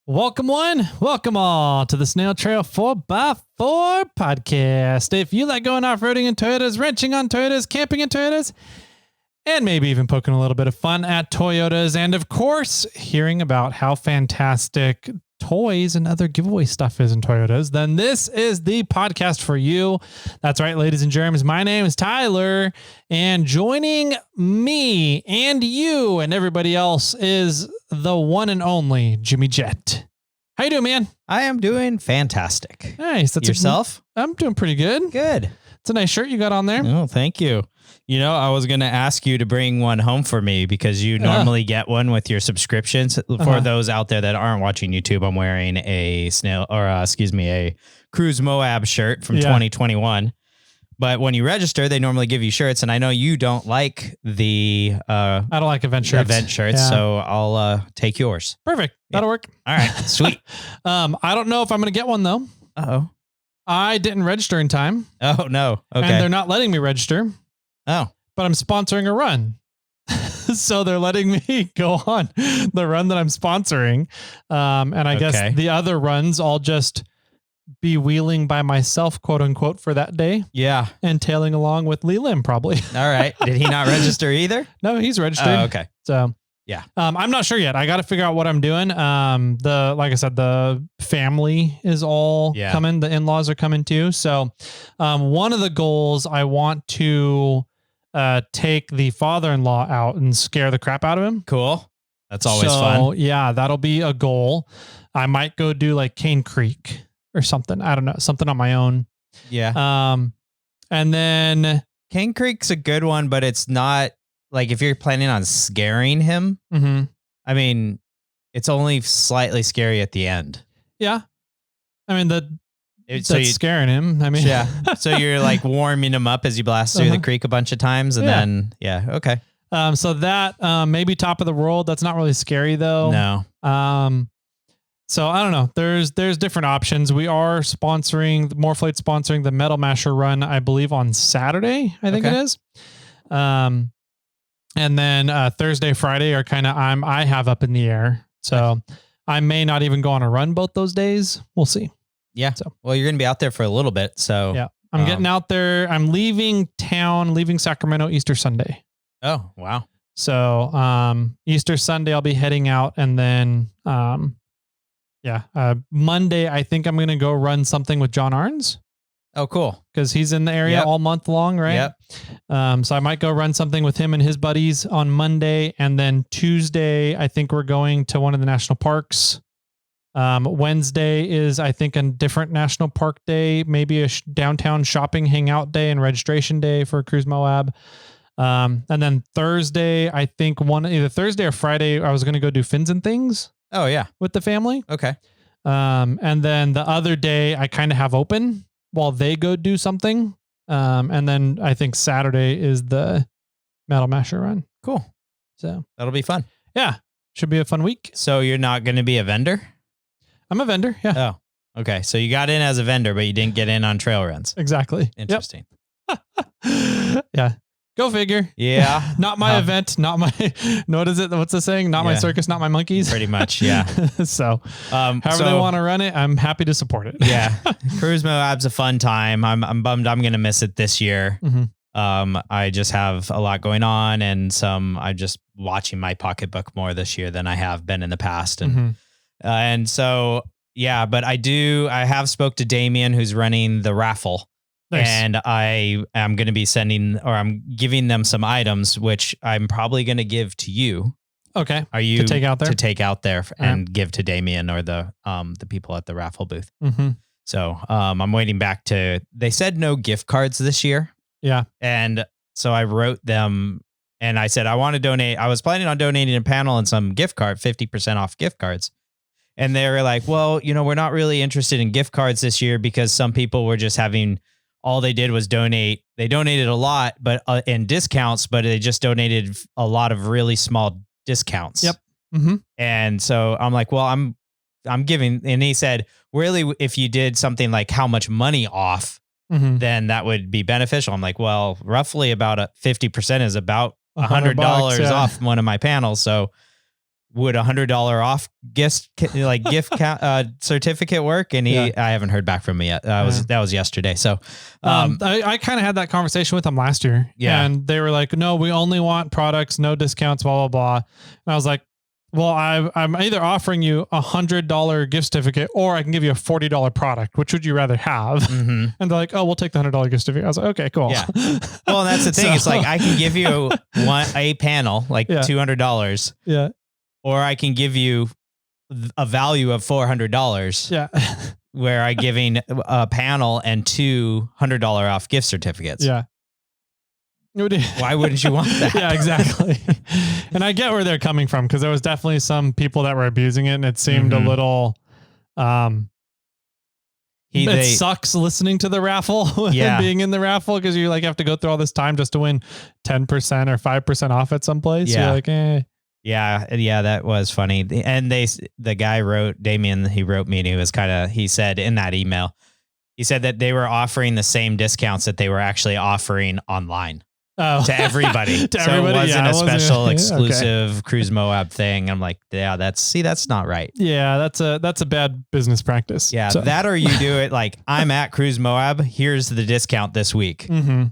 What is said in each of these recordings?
Welcome all to the SnailTrail4x4 podcast. If you like going off-roading in Toyotas, wrenching on Toyotas, camping in Toyotas, and maybe even poking a little bit of fun at Toyotas, and of course, hearing about how fantastic toys and other giveaway stuff is in Toyotas, then this is the podcast for you. That's right, ladies and germs. My name is Tyler, and joining me and you and everybody else is the one and only Jimmy Jett. How you doing, man? I am doing fantastic. Nice. That's yourself? I'm doing pretty good. Good. It's a nice shirt you got on there. Oh, thank you. You know, I was going to ask you to bring one home for me because you normally get one with your subscriptions. For those out there that aren't watching YouTube, I'm wearing a a Cruise Moab shirt from 2021. But when you register, they normally give you shirts, and I know you don't like the I don't like event shirts. So I'll take yours. Perfect. That'll work. All right. Sweet. I don't know if I'm going to get one though. Uh-oh. I didn't register in time. Oh, no. Okay. And they're not letting me register. Oh. But I'm sponsoring a run. So they're letting me go on the run that I'm sponsoring. And I guess the other runs I'll just be wheeling by myself, quote unquote, for that day. Yeah. And tailing along with Lee Lim probably. All right. Did he not register either? No, he's registered. Oh, okay. So yeah. I'm not sure yet. I got to figure out what I'm doing. Like I said, the family is all coming. The in-laws are coming too. So, one of the goals I want to take the father-in-law out and scare the crap out of him. Cool. That's always fun. Yeah, that'll be a goal. I might go do like Cane Creek or something. I don't know, something on my own. Yeah. And then Cane Creek's a good one, but it's not like if you're planning on scaring him. Mm-hmm. I mean, it's only slightly scary at the end. Yeah. I mean, that's scaring him. I mean, yeah. So you're like warming him up as you blast through the creek a bunch of times, and then okay. So that maybe top of the world. That's not really scary though. No. So I don't know. There's different options. We are sponsoring Morflate sponsoring the Metal Masher run, I believe on Saturday. I think it is. And then Thursday, Friday are kind of I have up in the air. So I may not even go on a run both those days. We'll see. Yeah. So well, you're gonna be out there for a little bit. So yeah, I'm getting out there. I'm leaving Sacramento Easter Sunday. Oh wow. So Easter Sunday I'll be heading out, and then Monday I think I'm gonna go run something with John Arns. Oh, cool. Because he's in the area all month long, right? Yep. So I might go run something with him and his buddies on Monday. And then Tuesday, I think we're going to one of the national parks. Wednesday is, I think, a different national park day, maybe a downtown shopping hangout day and registration day for Cruise Moab. And then Thursday, I think either Thursday or Friday, I was going to go do Fins and Things. Oh, yeah. With the family. Okay. And then the other day I kind of have open while they go do something. And then I think Saturday is the Metal Masher run. Cool. So that'll be fun. Yeah. Should be a fun week. So you're not going to be a vendor? I'm a vendor. Yeah. Oh, okay. So you got in as a vendor, but you didn't get in on trail runs. Exactly. Interesting. Yep. Yeah. Go figure. Yeah. Not my event. Not my, what is it? What's the saying? Not my circus, not my monkeys. Pretty much. Yeah. So however they want to run it, I'm happy to support it. Yeah. Cruise Moab's a fun time. I'm bummed I'm going to miss it this year. Mm-hmm. I just have a lot going on, and I'm just watching my pocketbook more this year than I have been in the past. And so, yeah, but I have spoke to Damien, who's running the raffle. Nice. And I am going to be I'm giving them some items, which I'm probably going to give to you. Okay. Are you to take out there? And give to Damien or the people at the raffle booth. Mm-hmm. So I'm waiting back they said no gift cards this year. Yeah. And so I wrote them and I said, I want to donate. I was planning on donating a panel and some gift card, 50% off gift cards. And they were like, well, we're not really interested in gift cards this year because some people were just all they did was donate. They donated a lot, but in discounts, but they just donated a lot of really small discounts. Yep. Mm-hmm. And so I'm like, well, I'm giving, and he said, really, if you did something like how much money off, then that would be beneficial. I'm like, well, roughly about 50% is about $100 off one of my panels. So would $100 off gift certificate work? And I haven't heard back from me yet. That was yesterday. So, I kind of had that conversation with them last year. Yeah. And they were like, no, we only want products, no discounts, blah, blah, blah. And I was like, well, I'm either offering you $100 gift certificate or I can give you a $40 product. Which would you rather have? Mm-hmm. And they're like, oh, we'll take the $100 gift certificate. I was like, okay, cool. Yeah. Well, that's the thing. So, it's like, I can give you a panel, like $200. Yeah. Or I can give you a value of $400. Yeah. Where I'm giving a panel and $200 off gift certificates. Yeah. Why wouldn't you want that? Yeah, exactly. And I get where they're coming from, because there was definitely some people that were abusing it, and it seemed a little it sucks listening to the raffle and being in the raffle, because you like have to go through all this time just to win 10% or 5% off at some place. Yeah. You're like, eh. Yeah, that was funny. And the guy wrote, Damien, he wrote me, and he said in that email, he said that they were offering the same discounts that they were actually offering online. Oh. To everybody. To so everybody, it wasn't a special exclusive okay. Cruise Moab thing. I'm like, yeah, that's not right. Yeah, that's a bad business practice. Yeah, that or you do it like, I'm at Cruise Moab, here's the discount this week. Mm-hmm.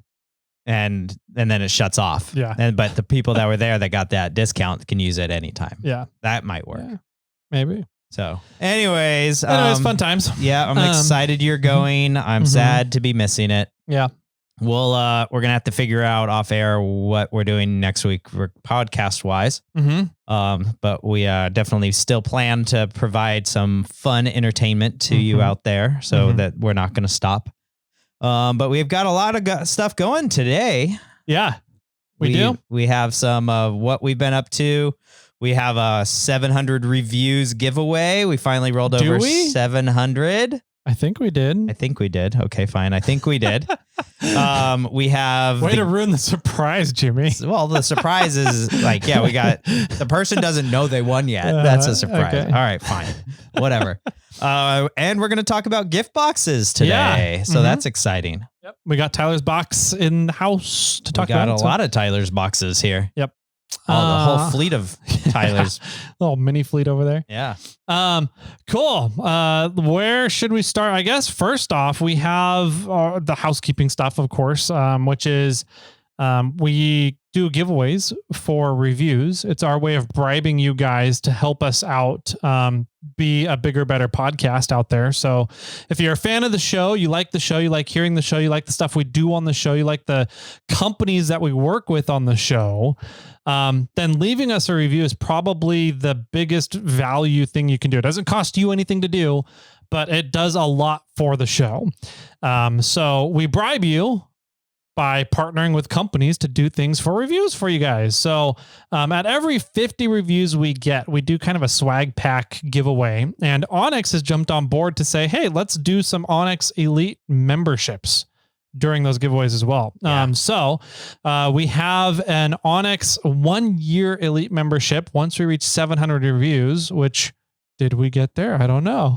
And then it shuts off. Yeah. But the people that were there that got that discount can use it anytime. Yeah. That might work. Yeah, maybe. So anyways, fun times. Yeah, I'm excited you're going. I'm sad to be missing it. Yeah. We're going to have to figure out off air what we're doing next week podcast wise. Mm-hmm. But we definitely still plan to provide some fun entertainment to you out there, so that we're not going to stop. But we've got a lot of stuff going today. Yeah, we do. We have some of what we've been up to. We have a 700 reviews giveaway. We finally rolled over 700. I think we did. Okay, fine. I think we did. We have way to ruin the surprise, Jimmy. Well, the surprise is like, yeah, we got the person doesn't know they won yet. That's a surprise. Okay. All right, fine. Whatever. And we're going to talk about gift boxes today. Yeah. So that's exciting. Yep. We got Tyler's box in the house to talk about. We got a lot of Tyler's boxes here. Yep. The whole fleet of Tyler's. Little mini fleet over there. Yeah. Cool. Where should we start? I guess first off, we have the housekeeping stuff, of course, which is we do giveaways for reviews. It's our way of bribing you guys to help us out, be a bigger, better podcast out there. So if you're a fan of the show, you like the show, you like hearing the show, you like the stuff we do on the show, you like the companies that we work with on the show, then leaving us a review is probably the biggest value thing you can do. It doesn't cost you anything to do, but it does a lot for the show. So we bribe you by partnering with companies to do things for reviews for you guys. So at every 50 reviews we get, we do kind of a swag pack giveaway. And Onyx has jumped on board to say, hey, let's do some Onyx Elite memberships during those giveaways as well. Yeah. So we have an Onyx 1-year Elite membership once we reach 700 reviews, which... did we get there? I don't know.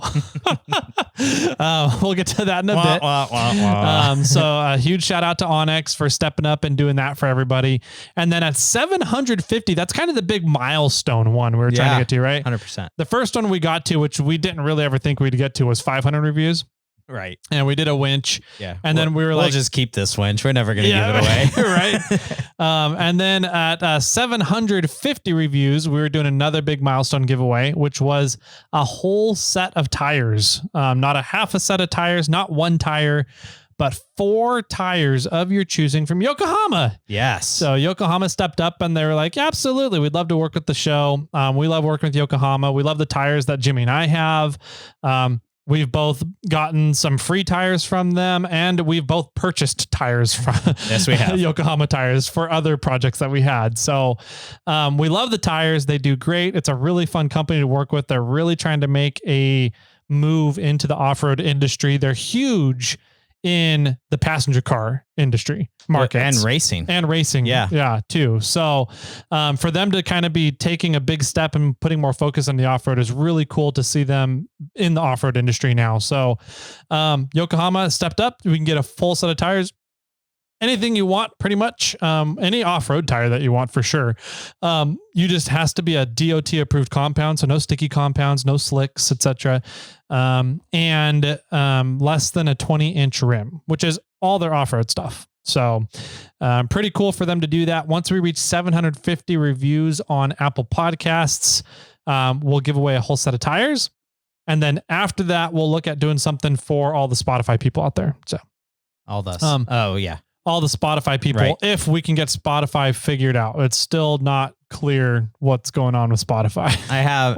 We'll get to that in a bit. So a huge shout out to Onyx for stepping up and doing that for everybody. And then at 750, that's kind of the big milestone one we were trying to get to, right? 100%. The first one we got to, which we didn't really ever think we'd get to, was 500 reviews. Right. And we did a winch. Yeah. And then we were like, we'll just keep this winch. We're never going to give it away. Right. And then at 750 reviews, we were doing another big milestone giveaway, which was a whole set of tires. Not a half a set of tires, not one tire, but 4 tires of your choosing from Yokohama. Yes. So Yokohama stepped up and they were like, absolutely, we'd love to work with the show. We love working with Yokohama. We love the tires that Jimmy and I have. We've both gotten some free tires from them, and we've both purchased tires from yes, we have. Yokohama tires for other projects that we had. So we love the tires. They do great. It's a really fun company to work with. They're really trying to make a move into the off-road industry. They're huge in the passenger car industry markets and racing. Yeah, too. So for them to kind of be taking a big step and putting more focus on the off-road is really cool to see them in the off-road industry now. So Yokohama stepped up. We can get a full set of tires anything you want, pretty much. Any off-road tire that you want for sure. You just has to be a DOT approved compound. So no sticky compounds, no slicks, etc. And less than a 20-inch rim, which is all their off-road stuff. So pretty cool for them to do that. Once we reach 750 reviews on Apple Podcasts, we'll give away a whole set of tires. And then after that, we'll look at doing something for all the Spotify people out there. So all the Spotify people, right. If we can get Spotify figured out. It's still not clear what's going on with Spotify. I have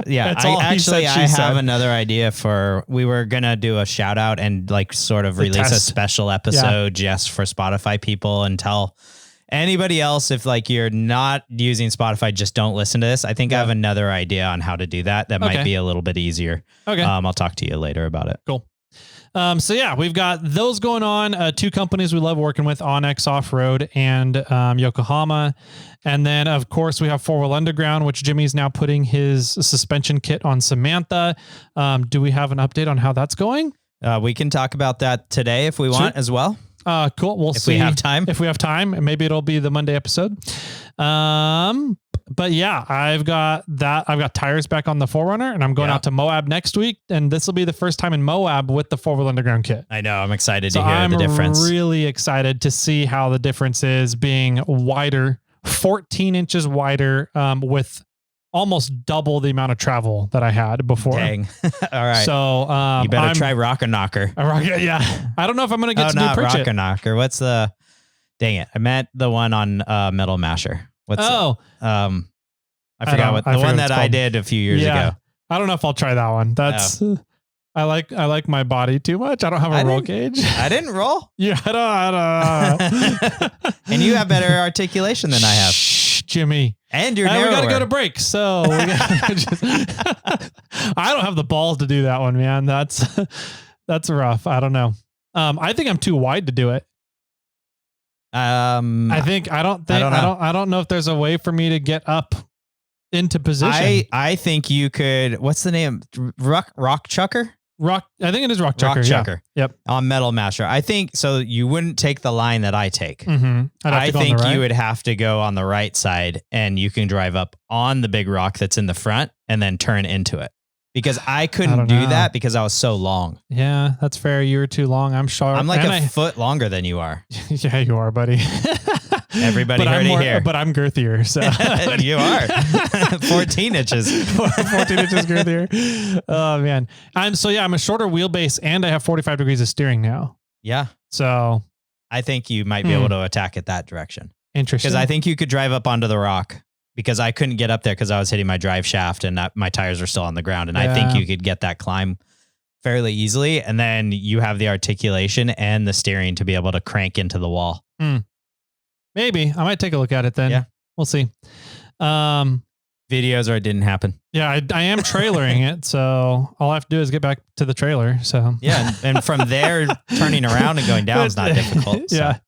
another idea we were going to do a shout out and like sort of release a special episode just for Spotify people and tell anybody else, if like you're not using Spotify, just don't listen to this. I think I have another idea on how to do that. That might be a little bit easier. Okay. I'll talk to you later about it. Cool. So yeah, we've got those going on. Two companies we love working with, Onyx Off-Road and Yokohama. And then of course we have 4-Wheel Underground, which Jimmy's now putting his suspension kit on Samantha. Do we have an update on how that's going? We can talk about that today if we want as well. Cool. We'll see if we have time, and maybe it'll be the Monday episode. But yeah, I've got tires back on the 4Runner, and I'm going out to Moab next week. And this will be the first time in Moab with the 4-Wheel Underground kit. I know. I'm excited to hear the difference. I'm really excited to see how the difference is being wider, 14 inches wider, with almost double the amount of travel that I had before. Dang. All right. So, you better try Rocker Knocker. Yeah. I don't know if I'm going to get to do Pritchett. Rocker Knocker. What's dang it. I meant the one on Metal Masher. I forgot the one that I did a few years ago. I don't know if I'll try that one. That's, I like my body too much. I don't have a roll cage. I didn't roll. Yeah. I don't. And you have better articulation than I have. Shh, Jimmy. And you're narrower. We got to go to break. So I don't have the balls to do that one, man. That's rough. I don't know. I think I'm too wide to do it. I don't know if there's a way for me to get up into position. I think you could, what's the name? Rock Chucker? I think it is Rock Chucker. Chucker. Yep. On Metal Masher. I think so. You wouldn't take the line that I take. Mm-hmm. I think you would have to go on the right side, and you can drive up on the big rock that's in the front and then turn into it. Because I couldn't do that because I was so long. Yeah, that's fair. You were too long. I'm short. I'm like a foot longer than you are. Yeah, you are, buddy. Everybody heard it here. But I'm girthier. So you are 14 inches. 14 inches girthier. Oh man. I'm a shorter wheelbase, and I have 45 degrees of steering now. Yeah. So I think you might be able to attack it that direction. Interesting. Because I think you could drive up onto the rock. Because I couldn't get up there because I was hitting my drive shaft and my tires were still on the ground. And I think you could get that climb fairly easily. And then you have the articulation and the steering to be able to crank into the wall. Maybe. I might take a look at it then. Yeah. We'll see. Videos or it didn't happen. Yeah, I am trailering it. So all I have to do is get back to the trailer. So yeah. And from there, turning around and going down is not difficult. So. Yeah.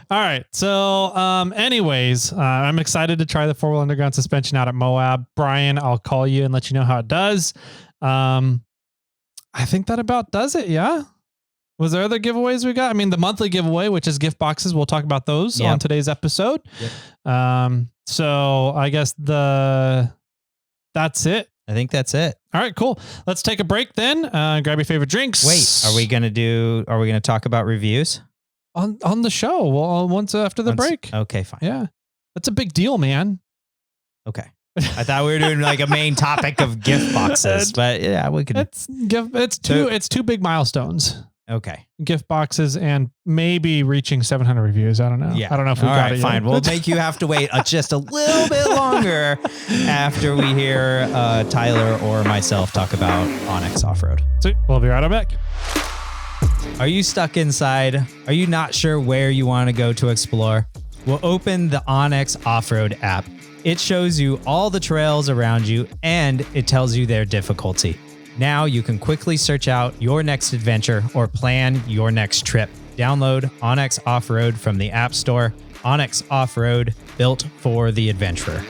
All right. So, anyways, I'm excited to try the 4-Wheel Underground suspension out at Moab. Brian, I'll call you and let you know how it does. I think that about does it. Yeah. Was there other giveaways we got? I mean, the monthly giveaway, which is gift boxes. We'll talk about those on today's episode. Yep. So I guess that's it. I think that's it. All right, cool. Let's take a break then. Grab your favorite drinks. Wait, are we going to talk about reviews? On the show. Well, once after the break. Okay, fine. Yeah. That's a big deal, man. Okay. I thought we were doing like a main topic of gift boxes, but yeah, we could. It's two big milestones. Okay. Gift boxes and maybe reaching 700 reviews. I don't know. Yeah. I don't know if we got it yet. Fine. We'll make you have to wait just a little bit longer after we hear Tyler or myself talk about Onyx Offroad. Sweet. We'll be right back. Are you stuck inside? Are you not sure where you want to go to explore? Well, open the Onyx Offroad app. It shows you all the trails around you and it tells you their difficulty. Now you can quickly search out your next adventure or plan your next trip. Download Onyx Offroad from the App Store. Onyx Offroad, built for the adventurer.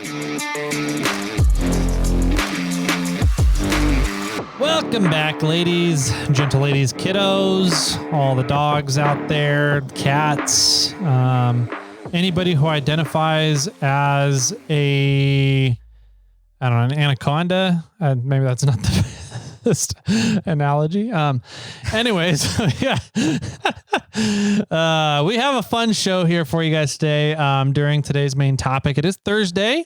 Welcome back, ladies, gentle ladies, kiddos, all the dogs out there, cats, anybody who identifies as an anaconda. Maybe that's not the best analogy. Anyways, yeah. We have a fun show here for you guys today during today's main topic. It is Thursday.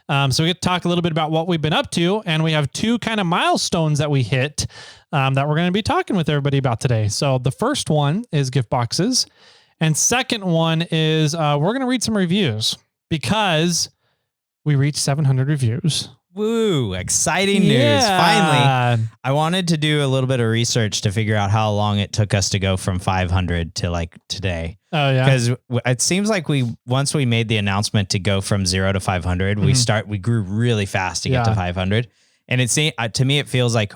So we get to talk a little bit about what we've been up to, and we have two kind of milestones that we hit that we're going to be talking with everybody about today. So the first one is gift boxes, and second one is we're going to read some reviews because we reached 700 reviews. Woo, exciting news. Finally. I wanted to do a little bit of research to figure out how long it took us to go from 500 to like today. Oh yeah. Because it seems like once we made the announcement to go from 0 to 500, we grew really fast to get to 500. And to me, it feels like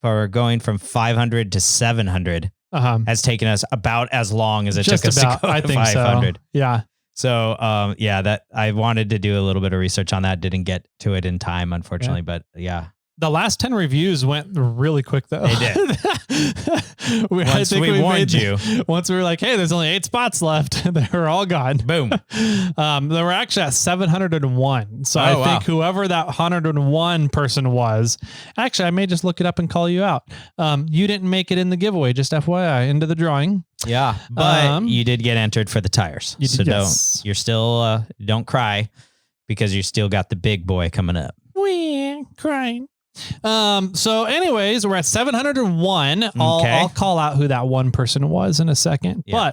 for going from 500 to 700 has taken us about as long as it took us to go to 500. So. Yeah. So, that I wanted to do a little bit of research on that. Didn't get to it in time, unfortunately, but yeah. The last 10 reviews went really quick though. They did. Once we warned you. Once we were like, hey, there's only 8 spots left. They were all gone. Boom. They were actually at 701. So I think whoever that 101 person was, actually, I may just look it up and call you out. You didn't make it in the giveaway, just FYI, into the drawing. Yeah, but you did get entered for the tires. You're still, don't cry because you still got the big boy coming up. We're crying. So anyways, we're at 701. I'll call out who that one person was in a second. Yeah.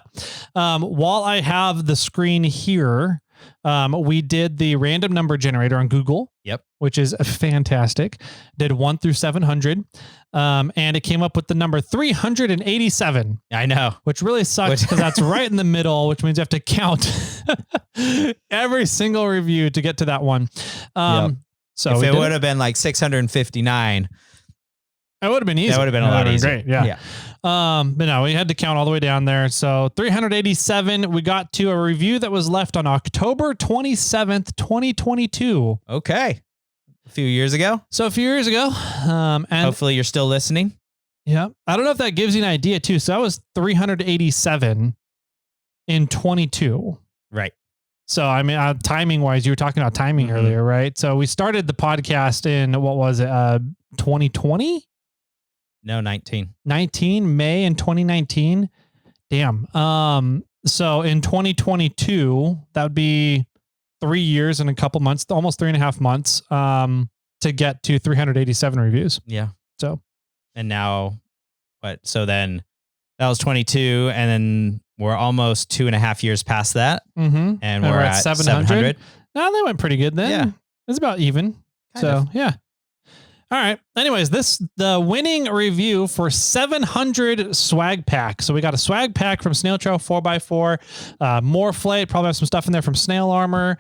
But while I have the screen here, we did the random number generator on Google. Yep. Which is fantastic. Did 1 through 700. And it came up with the number 387. I know. Which really sucks because that's right in the middle, which means you have to count every single review to get to that one. So if it would have been like 659, it would have been easy. That would have been a lot easier. Great. Yeah. But no, we had to count all the way down there. So 387, we got to a review that was left on October 27th, 2022. Okay. A few years ago. So a few years ago. And hopefully you're still listening. Yeah. I don't know if that gives you an idea too. So that was 387 in 22. Right. So, I mean, timing wise, you were talking about timing earlier, right? So we started the podcast in, what was it? 2020? No, 19. May in 2019. Damn. So in 2022, that would be 3 years and a couple months, almost 3.5 months, to get to 387 reviews. Yeah. So, and now what? So then that was 22, and then we're almost 2.5 years past that. Mm-hmm. And we're at 700. No, they went pretty good then. Yeah. It's about even. Kind of. Yeah. All right. Anyways, the winning review for 700 swag pack. So we got a swag pack from SnailTrail4x4, Moreflate, probably have some stuff in there from Snail Armor.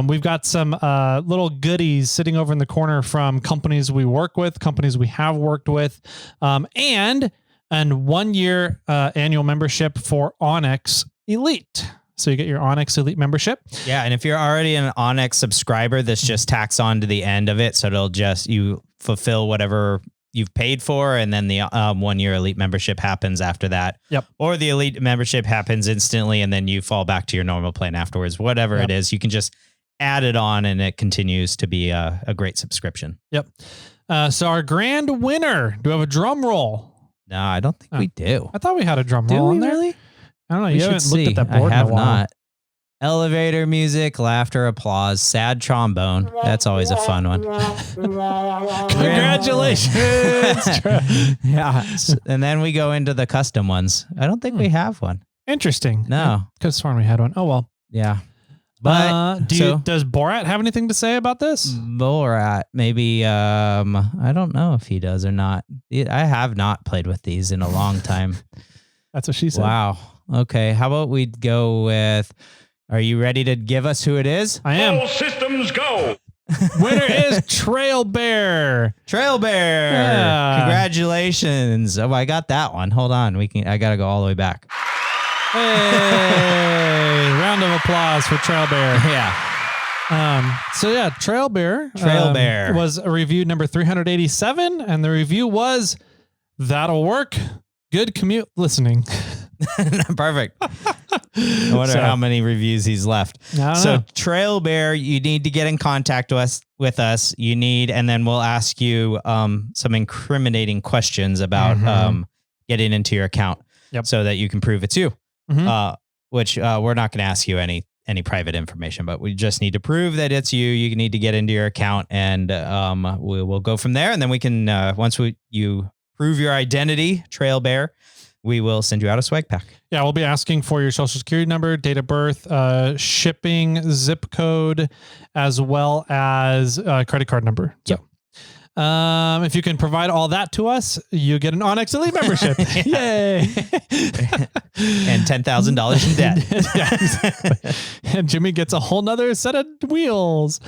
We've got some little goodies sitting over in the corner from companies we work with, companies we have worked with, and 1 year annual membership for Onyx Elite. So you get your Onyx Elite membership. Yeah. And if you're already an Onyx subscriber, this just tacks on to the end of it. So it'll just, you fulfill whatever you've paid for. And then the 1 year Elite membership happens after that. Yep. Or the Elite membership happens instantly. And then you fall back to your normal plan afterwards, whatever it is, you can just add it on and it continues to be a great subscription. Yep. So our grand winner, do we have a drum roll? No, I don't think we do. I thought we had a drum roll on there. Really? I don't know. You haven't looked at that board. I have not. Elevator music, laughter, applause, sad trombone. That's always a fun one. Congratulations. Yeah. And then we go into the custom ones. I don't think we have one. Interesting. No. Could have sworn we had one. Oh, well. Yeah. But does Borat have anything to say about this? Borat, maybe. I don't know if he does or not. I have not played with these in a long time. That's what she said. Wow. Okay. How about we go with, are you ready to give us who it is? I am. All systems go. Winner is Trail Bear. Trail Bear. Yeah. Congratulations. Oh, I got that one. Hold on. I got to go all the way back. Hey, round of applause for Trail Bear. Yeah. So yeah, Trail Bear. Was a review number 387, and the review was, "That'll work. Good commute listening." Perfect. I wonder how many reviews he's left. So Trail Bear, you need to get in contact with us. You need, and then we'll ask you some incriminating questions about getting into your account, so that you can prove it's you. Which we're not going to ask you any private information, but we just need to prove that it's you. You need to get into your account, and we'll go from there. And then we can once you prove your identity, Trail Bear, we will send you out a swag pack. Yeah, we'll be asking for your social security number, date of birth, shipping, zip code, as well as credit card number. So, if you can provide all that to us, you get an Onyx Elite membership. Yay! And $10,000 in debt. Yeah, exactly. And Jimmy gets a whole nother set of wheels.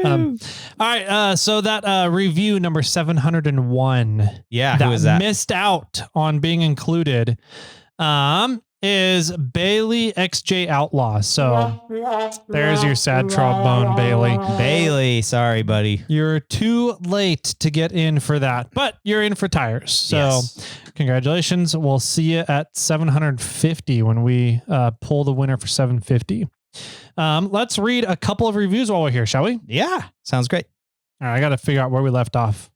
All right. So that review number 701. Yeah. Who is that? Missed out on being included. Is Bailey XJ Outlaw. So there's your sad trombone, Bailey. Bailey, sorry, buddy. You're too late to get in for that, but you're in for tires. So congratulations. We'll see you at 750 when we pull the winner for 750. Let's read a couple of reviews while we're here, shall we? Yeah, sounds great. All right, I got to figure out where we left off.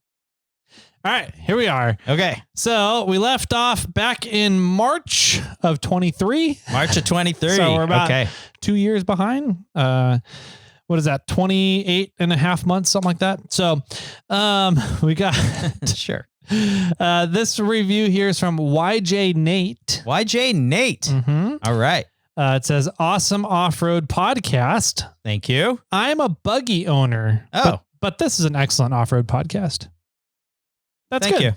All right, here we are. Okay. So we left off back in March of 23. March of 23. So we're about 2 years behind. What is that? 28 and a half months, something like that. So we got sure. This review here is from YJ Nate. YJ Nate. All right. It says, "Awesome off-road podcast. Thank you. I'm a buggy owner. Oh. But this is an excellent off-road podcast." That's Thank good. you.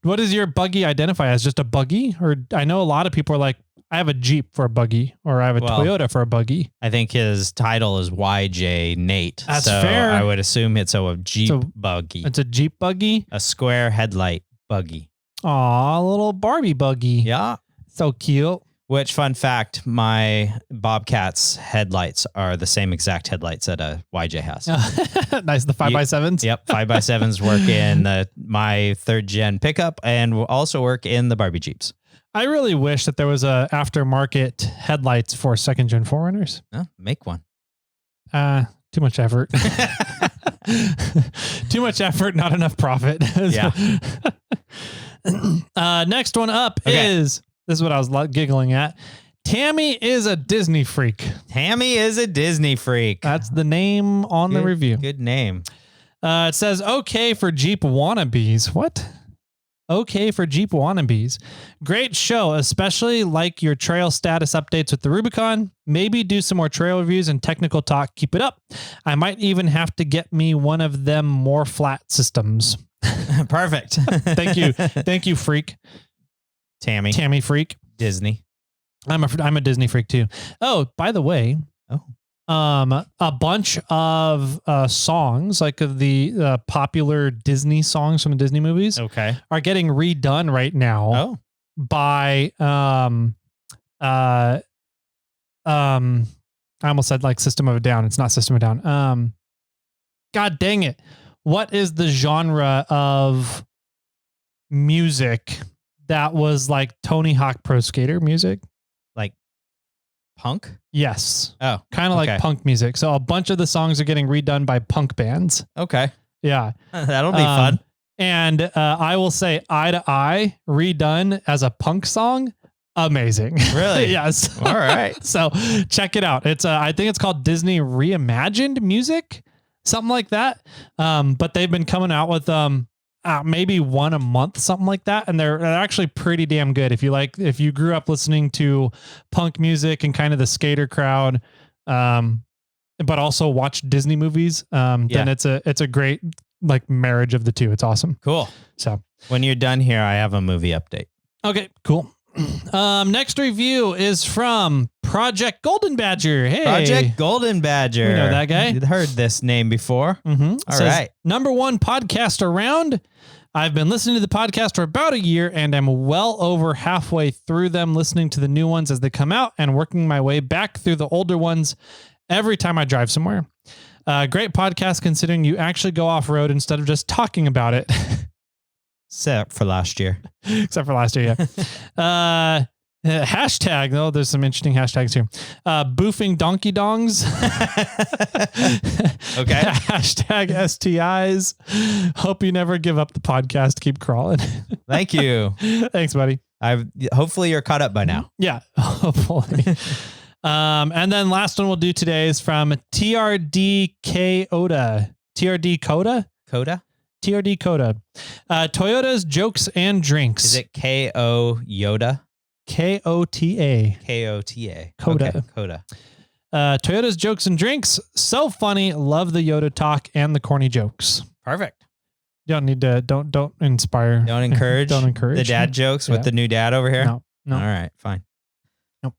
What does your buggy identify as? Just a buggy? Or I know a lot of people are like, I have a Jeep for a buggy, or I have a Toyota for a buggy. I think his title is YJ Nate. That's so fair. I would assume it's a Jeep buggy. It's a Jeep buggy? A square headlight buggy. Aw, a little Barbie buggy. Yeah. So cute. Which, fun fact, my Bobcat's headlights are the same exact headlights that a YJ has. Nice. The 5x7s? Yep. 5x7s work in my 3rd gen pickup and will also work in the Barbie Jeeps. I really wish that there was a aftermarket headlights for 2nd gen 4Runners. Oh, make one. Too much effort. Too much effort, not enough profit. Yeah. Next one up is... This is what I was giggling at. Tammy is a Disney freak. Tammy is a Disney freak. That's the name on the review. Good name. It says, okay for Jeep wannabes. What? Okay for Jeep wannabes. Great show, especially like your trail status updates with the Rubicon. Maybe do some more trail reviews and technical talk. Keep it up. I might even have to get me one of them more flat systems. Perfect. Thank you. Thank you, freak. Tammy freak. Disney. I'm a Disney freak too. Oh, by the way, a bunch of songs, like the popular Disney songs from the Disney movies, are getting redone right now. By I almost said like System of a Down. It's not System of a Down. God dang it! What is the genre of music that was like Tony Hawk Pro Skater music? Like punk? Yes. Oh, kind of like punk music. So a bunch of the songs are getting redone by punk bands. Okay. Yeah. That'll be fun. And I will say Eye to Eye redone as a punk song. Amazing. Really? Yes. All right. So check it out. It's I think it's called Disney Reimagined Music, something like that. But they've been coming out with maybe one a month, something like that. And they're actually pretty damn good. If you grew up listening to punk music and kind of the skater crowd, but also watch Disney movies, then it's a great like marriage of the two. It's awesome. Cool. So when you're done here, I have a movie update. Okay, cool. Next review is from Project Golden Badger. Hey, Project Golden Badger. We know that guy. You've heard this name before. Mm-hmm. All right. #1 podcast around. I've been listening to the podcast for about a year and I'm well over halfway through them, listening to the new ones as they come out and working my way back through the older ones every time I drive somewhere. Great podcast considering you actually go off-road instead of just talking about it. Except for last year. Except for last year, yeah. Hashtag, though, there's some interesting hashtags here. Boofing donkey dongs. Okay. Hashtag STIs. Hope you never give up the podcast. Keep crawling. Thank you. Thanks, buddy. Hopefully you're caught up by now. Yeah, hopefully. And then last one we'll do today is from TRD Oda. TRD Coda? Coda? TRD Coda. Toyota's Jokes and Drinks. Is it K-O Yoda? K-O-T-A. K-O-T-A. Coda. Okay, Coda. Toyota's Jokes and Drinks. So funny. Love the Yoda talk and the corny jokes. Perfect. You don't need to, don't inspire. Don't encourage. Don't encourage. The dad jokes with the new dad over here? No. All right, fine. Nope.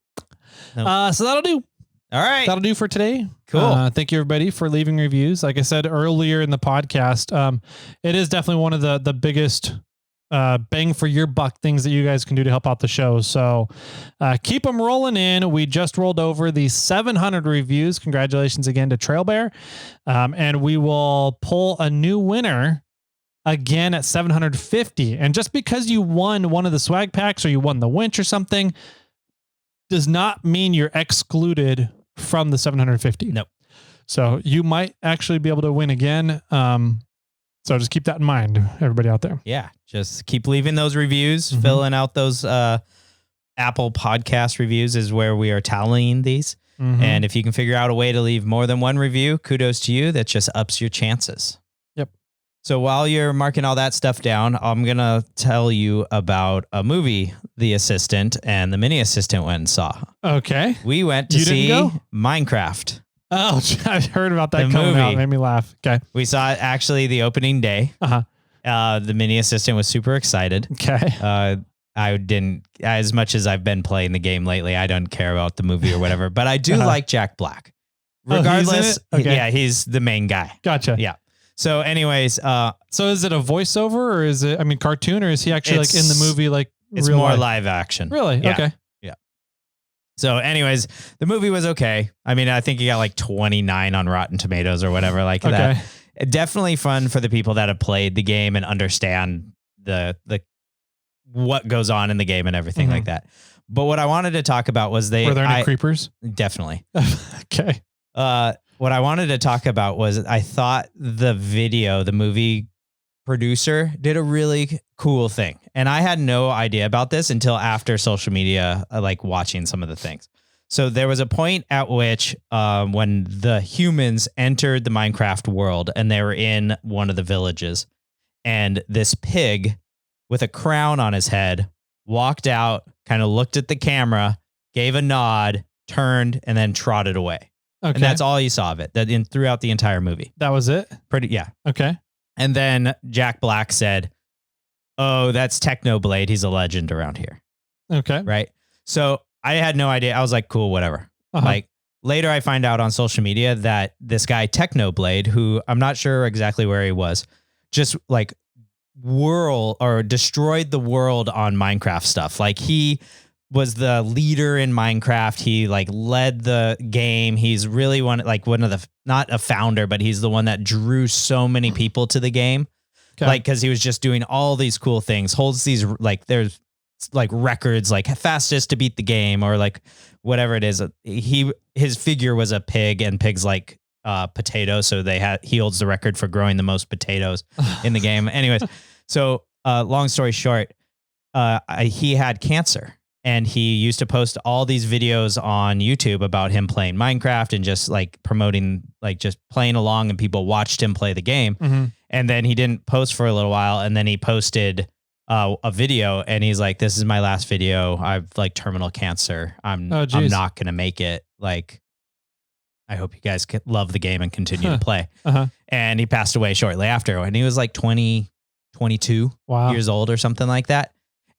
Nope. So that'll do. All right. That'll do for today. Cool. Thank you, everybody, for leaving reviews. Like I said earlier in the podcast, it is definitely one of the biggest bang for your buck things that you guys can do to help out the show. So keep them rolling in. We just rolled over the 700 reviews. Congratulations again to Trail Bear. And we will pull a new winner again at 750. And just because you won one of the swag packs or you won the winch or something does not mean you're excluded from the 750. Nope. So you might actually be able to win again. So just keep that in mind, everybody out there. Yeah. Just keep leaving those reviews, filling out those Apple podcast reviews is where we are tallying these. And if you can figure out a way to leave more than one review, kudos to you. That just ups your chances. Yep. So while you're marking all that stuff down, I'm going to tell you about a movie The Assistant and the Mini Assistant went and saw. Okay. We went to see Minecraft. Oh, I heard about that The coming movie. out. It made me laugh. Okay. We saw it actually the opening day. The Mini Assistant was super excited. Okay. I didn't, as much as I've been playing the game lately, I don't care about the movie or whatever, but I do like Jack Black. Regardless, yeah, he's the main guy. Gotcha. Yeah. So anyways, so is it a voiceover or is it, I mean, cartoon, or is he actually like in the movie, like it's real more life? live action. Really? Yeah. Okay. Yeah. So anyways, the movie was okay. I mean, I think he got like 29 on Rotten Tomatoes or whatever like that. Definitely fun for the people that have played the game and understand the what goes on in the game and everything like that. But what I wanted to talk about was were there any creepers? Definitely. Okay. What I wanted to talk about was I thought the movie producer did a really cool thing. And I had no idea about this until after social media, like watching some of the things. So there was a point at which when the humans entered the Minecraft world and they were in one of the villages, and this pig with a crown on his head walked out, kind of looked at the camera, gave a nod, turned, and then trotted away. Okay. And that's all you saw of it throughout the entire movie. That was it? Yeah. Okay. And then Jack Black said, "Oh, that's Technoblade. He's a legend around here." Okay. Right. So I had no idea. I was like, cool, whatever. Like later I find out on social media that this guy Technoblade, who I'm not sure exactly where he was, just like destroyed the world on Minecraft stuff. Like he was the leader in Minecraft. He like led the game. He's really one of the, not a founder, but he's the one that drew so many people to the game. Okay. Like, cause he was just doing all these cool things, holds these, like there's like records, like fastest to beat the game or like whatever it is. His figure was a pig, and pigs like potatoes. So he holds the record for growing the most potatoes in the game. Anyways. So long story short, he had cancer. And he used to post all these videos on YouTube about him playing Minecraft and just like promoting, like just playing along, and people watched him play the game. And then he didn't post for a little while. And then he posted a video, and he's like, "This is my last video. I've like terminal cancer. I'm not going to make it. Like, I hope you guys love the game and continue to play." And he passed away shortly after. And he was like 22 years old or something like that.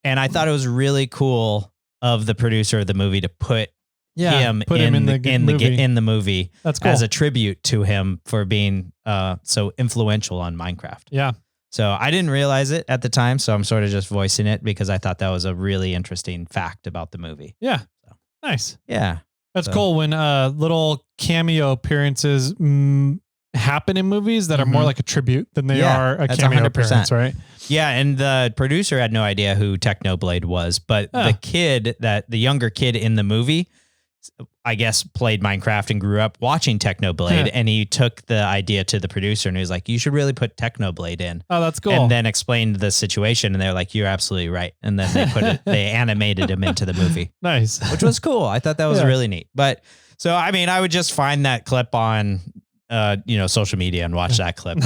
And I thought it was really cool of the producer of the movie to put him in the movie. That's cool. As a tribute to him for being so influential on Minecraft. Yeah. So I didn't realize it at the time, so I'm sort of just voicing it because I thought that was a really interesting fact about the movie. Yeah. So. Nice. Yeah. That's cool when little cameo appearances happen in movies that are more like a tribute than they are a that's cameo 100%. appearance, right? Yeah, and the producer had no idea who Technoblade was, but the younger kid in the movie, I guess, played Minecraft and grew up watching Technoblade, and he took the idea to the producer and he was like, you should really put Technoblade in. Oh, that's cool. And then explained the situation, and they're like, you're absolutely right. And then they animated him into the movie. Nice. Which was cool. I thought that was really neat. But so, I mean, I would just find that clip on social media and watch that clip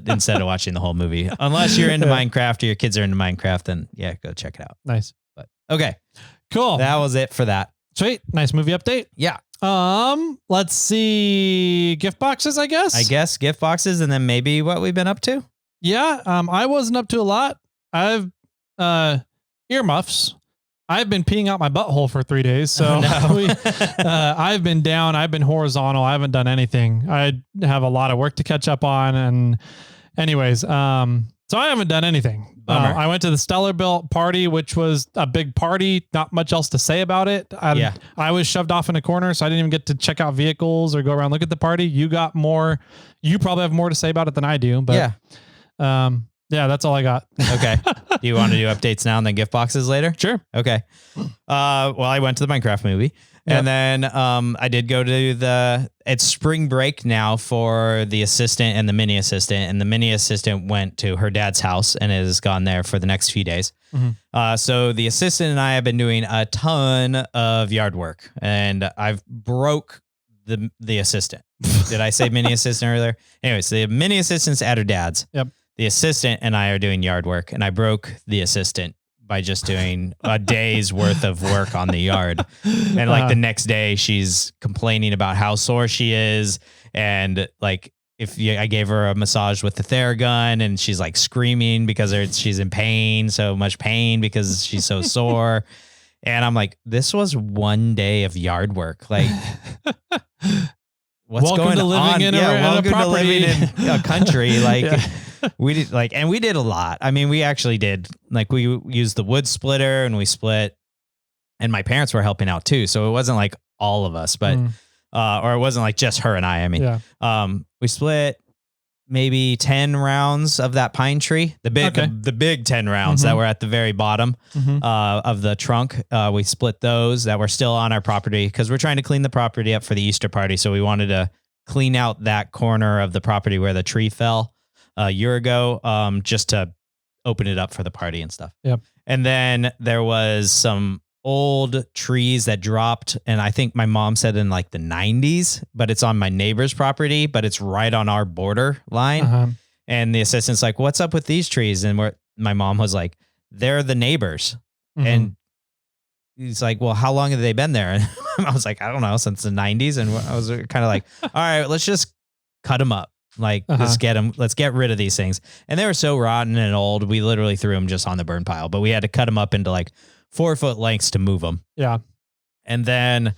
instead of watching the whole movie. Unless you're into Minecraft or your kids are into Minecraft, then yeah, go check it out. Nice. But okay. Cool. That was it for that. Sweet. Nice movie update. Yeah. Let's see. Gift boxes, I guess. Gift boxes, and then maybe what we've been up to. Yeah. I wasn't up to a lot. I've earmuffs. I've been peeing out my butthole for 3 days. So I've been down. I've been horizontal. I haven't done anything. I have a lot of work to catch up on. And anyways, so I haven't done anything. I went to the Stellar Built party, which was a big party. Not much else to say about it. I was shoved off in a corner, so I didn't even get to check out vehicles or go around, look at the party. You got more. You probably have more to say about it than I do. But yeah, that's all I got. Okay. Do you want to do updates now and then gift boxes later? Sure. Okay. Well, I went to the Minecraft movie. And then I did go to it's spring break now for the assistant and the mini assistant. And the mini assistant went to her dad's house and has gone there for the next few days. Mm-hmm. So the assistant and I have been doing a ton of yard work, and I've broke the assistant. Did I say mini assistant earlier? Anyways, the mini assistant's at her dad's. Yep. The assistant and I are doing yard work, and I broke the assistant by just doing a day's worth of work on the yard. And like the next day she's complaining about how sore she is. And like, I gave her a massage with the Theragun, and she's like screaming because she's in pain, so much pain because she's so sore. And I'm like, this was 1 day of yard work. Like, what's welcome going to living on? In welcome to living in a country. Like, we did we did a lot. I mean, we actually did, like, we used the wood splitter and we split, and my parents were helping out too. So it wasn't like all of us, but, or it wasn't like just her and I mean, we split maybe 10 rounds of that pine tree, the big 10 rounds that were at the very bottom of the trunk. We split those that were still on our property because we're trying to clean the property up for the Easter party. So we wanted to clean out that corner of the property where the tree fell a year ago, just to open it up for the party and stuff. Yep. And then there was some old trees that dropped, and I think my mom said in like the 90s, but it's on my neighbor's property, but it's right on our border line. And the assistant's like, what's up with these trees? And my mom was like, they're the neighbors. And he's like, well, how long have they been there? And I was like, I don't know, since the 90s. And I was kind of like, all right, let's just cut them up. Like, let's get rid of these things. And they were so rotten and old, we literally threw them just on the burn pile, but we had to cut them up into like 4-foot lengths to move them. Yeah. And then,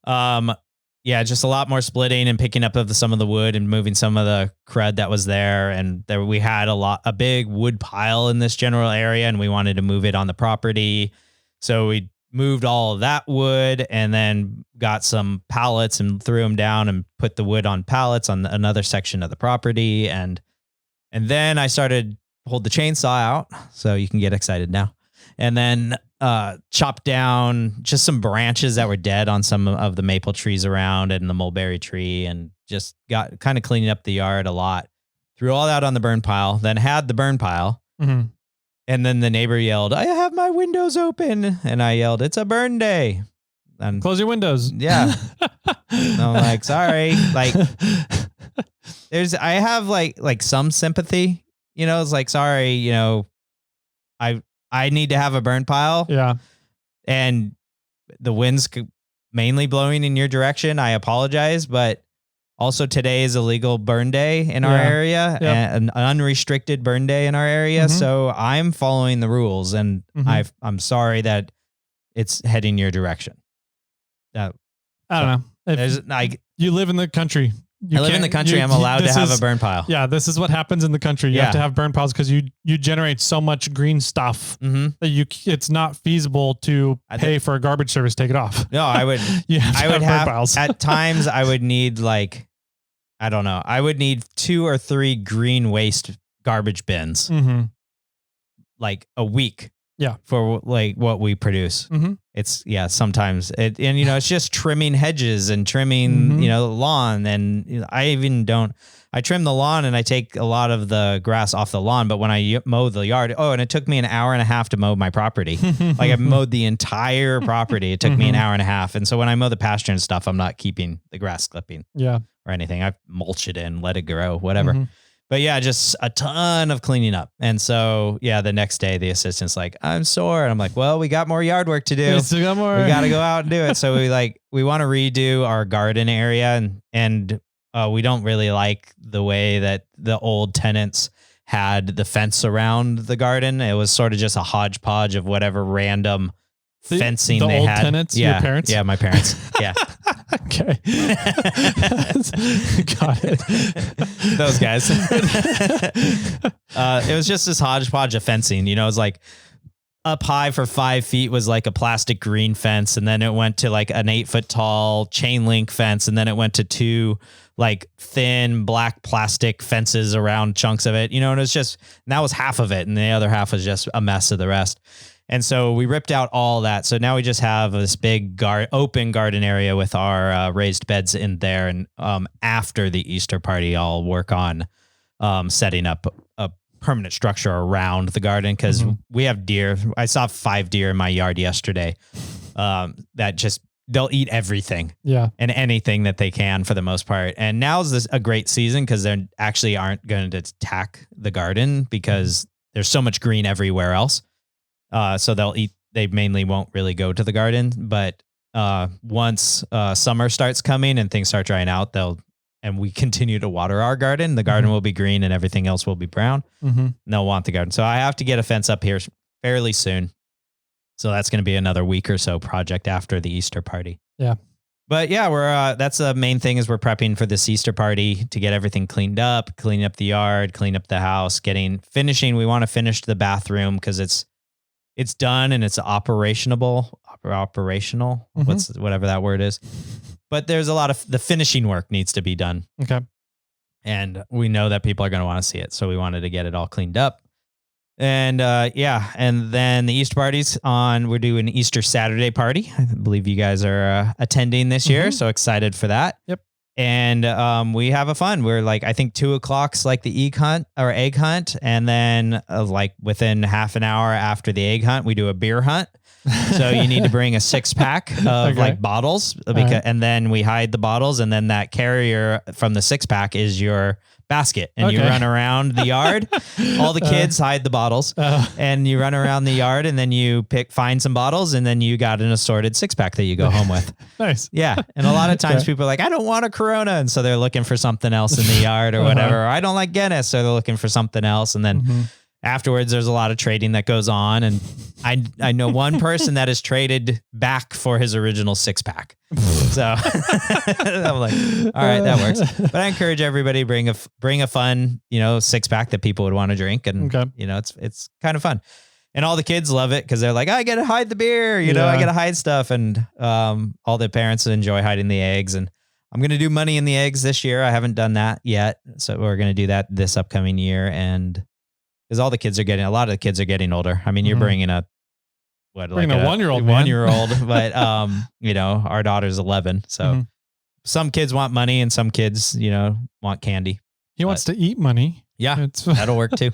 just a lot more splitting and picking up of some of the wood and moving some of the crud that was there. And there we had a big wood pile in this general area, and we wanted to move it on the property. So we moved all of that wood and then got some pallets and threw them down and put the wood on pallets on another section of the property. And then I started hold the chainsaw out, so you can get excited now. And then chopped down just some branches that were dead on some of the maple trees around and the mulberry tree, and just got kind of cleaning up the yard a lot. Threw all that on the burn pile, then had the burn pile. And then the neighbor yelled, I have my windows open. And I yelled, it's a burn day. And close your windows. Yeah. I'm like, sorry. Like, I have like some sympathy, it's like, sorry, I need to have a burn pile. Yeah. And the wind's mainly blowing in your direction. I apologize, but also today is a legal burn day in our area, and an unrestricted burn day in our area. So I'm following the rules, and I'm sorry that it's heading your direction. I don't know. You live in the country. I live in the country. I'm allowed to have a burn pile. Yeah, this is what happens in the country. You have to have burn piles because you generate so much green stuff that it's not feasible to pay for a garbage service to take it off. No, I would. I would have piles. At times I would need I don't know. I would need 2 or 3 green waste garbage bins, like a week. Yeah. For like what we produce. It's sometimes and it's just trimming hedges and trimming, lawn. And I trim the lawn and I take a lot of the grass off the lawn. But when I mow the yard, and it took me an hour and a half to mow my property. Like I mowed the entire property. It took me an hour and a half. And so when I mow the pasture and stuff, I'm not keeping the grass clipping or anything. I mulch it in, let it grow, whatever. But yeah, just a ton of cleaning up. And so, the next day the assistant's like, I'm sore. And I'm like, well, we got more yard work to do. We still got more. We got to go out and do it. So we want to redo our garden area and we don't really like the way that the old tenants had the fence around the garden. It was sort of just a hodgepodge of whatever random fencing they old had. Tenants, your parents? Yeah, my parents. Yeah. Okay. Got it. Those guys. It was just this hodgepodge of fencing. It was like up high for 5 feet was like a plastic green fence. And then it went to like an 8-foot tall chain link fence. And then it went to 2 like thin black plastic fences around chunks of it, and it was just, and that was half of it. And the other half was just a mess of the rest. And so we ripped out all that. So now we just have this big open garden area with our raised beds in there. And after the Easter party, I'll work on setting up a permanent structure around the garden because we have deer. I saw 5 deer in my yard yesterday that just, they'll eat everything and anything that they can for the most part. And now's a great season because they actually aren't going to attack the garden because there's so much green everywhere else. So they'll eat, they mainly won't really go to the garden, but once summer starts coming and things start drying out, and we continue to water our garden, the garden will be green and everything else will be brown. And they'll want the garden. So I have to get a fence up here fairly soon. So that's going to be another week or so project after the Easter party. Yeah. But yeah, we're that's the main thing is we're prepping for this Easter party to get everything cleaned up, clean up the yard, clean up the house, finishing. We want to finish the bathroom because it's done and it's operational, whatever that word is. But there's a lot of the finishing work needs to be done. Okay. And we know that people are going to want to see it. So we wanted to get it all cleaned up. And and then the Easter party's on. We're doing an Easter Saturday party. I believe you guys are attending this year. So excited for that. Yep. And we have a fun. We're like, I think 2:00's like the egg hunt. And then like within half an hour after the egg hunt, we do a beer hunt. So you need to bring a 6-pack of like bottles and then we hide the bottles. And then that carrier from the 6-pack is your basket and you run around the yard. All the kids hide the bottles and you run around the yard and then you find some bottles and then you got an assorted 6-pack that you go home with. Nice. Yeah. And a lot of times people are like, I don't want a Corona. And so they're looking for something else in the yard or whatever. Or I don't like Guinness. So they're looking for something else. And then afterwards, there's a lot of trading that goes on. And I know one person that has traded back for his original 6-pack. So I'm like, all right, that works. But I encourage everybody bring a fun, 6-pack that people would want to drink. And, it's kind of fun. And all the kids love it because they're like, I got to hide the beer, I got to hide stuff. And all the parents enjoy hiding the eggs. And I'm going to do money in the eggs this year. I haven't done that yet. So we're going to do that this upcoming year. And because a lot of the kids are getting older. I mean, you're bringing a 1-year-old, but our daughter's 11. So some kids want money and some kids, want candy. He wants to eat money. Yeah, that'll work too.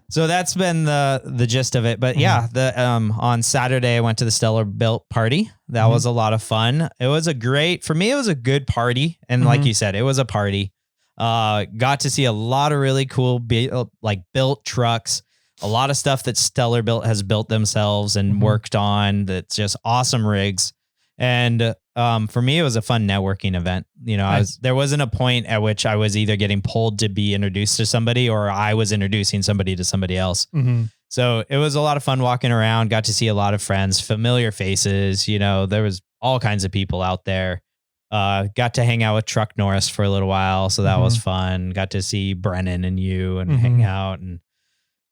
So that's been the gist of it. But on Saturday I went to the Stellar Built party. That was a lot of fun. It was for me, it was a good party. And like you said, it was a party. Got to see a lot of really cool, built trucks, a lot of stuff that Stellar Built has built themselves and worked on. That's just awesome rigs. And, for me, it was a fun networking event. There wasn't a point at which I was either getting pulled to be introduced to somebody or I was introducing somebody to somebody else. So it was a lot of fun walking around, got to see a lot of friends, familiar faces. There was all kinds of people out there. Got to hang out with Truck Norris for a little while. So that was fun. Got to see Brennan and you and hang out. And